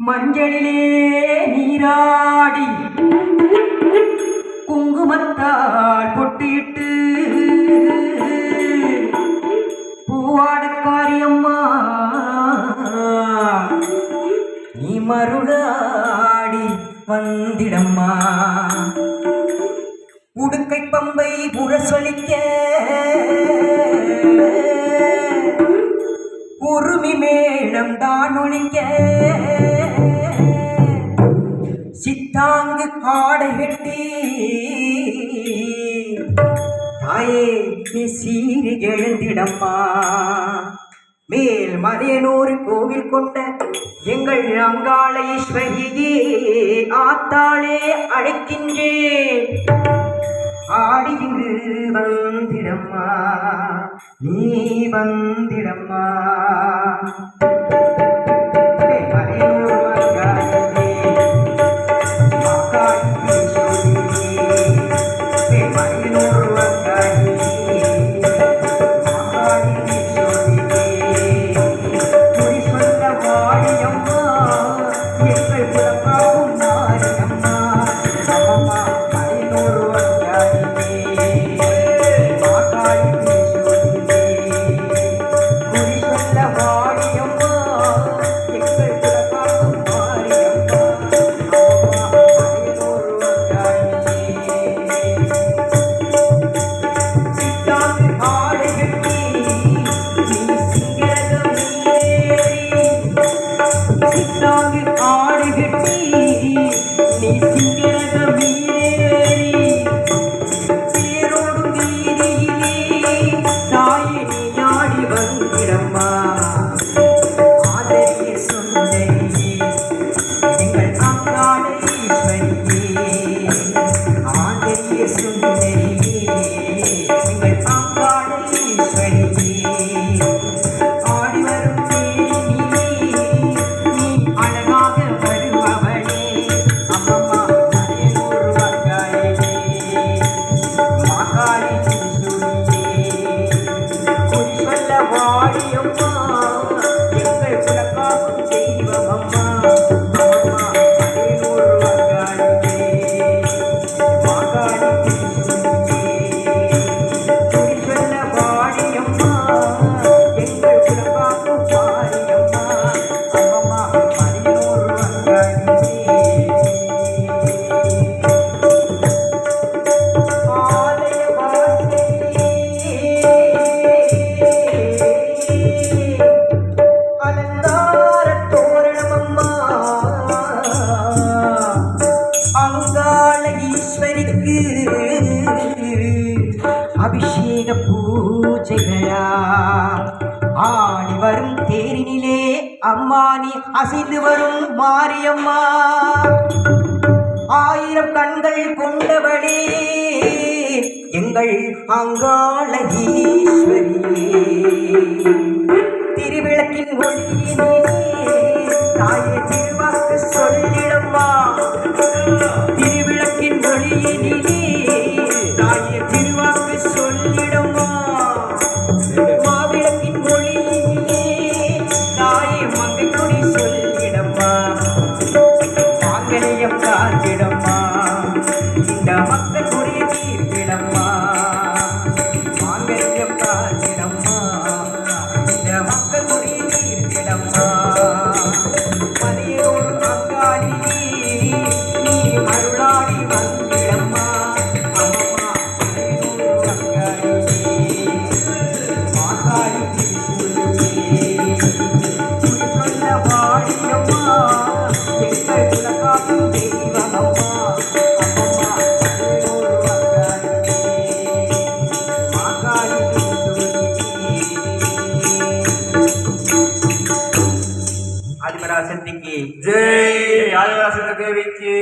மஞ்சளிலே நீராடி குங்குமத்தால் பொட்டியிட்டு பூவாடக்காரியம்மா நீ மருளாடி வந்திடம்மா. உடுக்கை பம்பை முரசொலிக்க உருமி மேளம் தான் ஒழிக்க சித்தாங்கு ஆடை வெட்டி தாயே நீ சீறி எழுந்திடம்மா. மேல் மலையனூர் கோவில் கொண்ட எங்கள் அங்காள ஈஸ்வரியே ஆத்தாளே அழைக்கின்றேன், ஆடி இங்கு வந்திடம்மா, நீ வந்திடம்மா. அபிஷேக பூஜைகளா ஆடி வரும் தேரினிலே அம்மானி அசைந்து வரும் மாரியம்மா. ஆயிரம் கண்கள் கொண்டவளே எங்கள் அங்காள ஈஸ்வரியே, திருவிளக்கின் ஒளியினே தாயே திருவாக்கு சொல்லிடம்மா. திருவிளக்கின் ஒளியினிலே தாயே திருவாக்கு சொல்லிடம்மா. மாவிளக்கின் ஒளியினிலே தாயே மங்கை கொடி சொல்லிடம்மா. மாங்கனியம் காத்திடம்மா, இந்த மக்கள் கொடிய தீர்த்திடம்மா. மாங்கனியம் காத்திடம்மா, இந்த மக்கள் கொடிய தீர்த்திடம்மா. மலையோர் அங்காளி நீ மருளாடி வந்திடம்மா. அம்மா மலையோர் அங்காளி மாகாளி சொல்ல வாடியம்மா, எங்கள் குலகாக்கும் தெய்வமம்மா. அம்மா மலையோர் அங்காளி மாகாளி ஆதிபராசக்திக்கு ஜெய், ஆதிபராசக்தி தேவிக்கு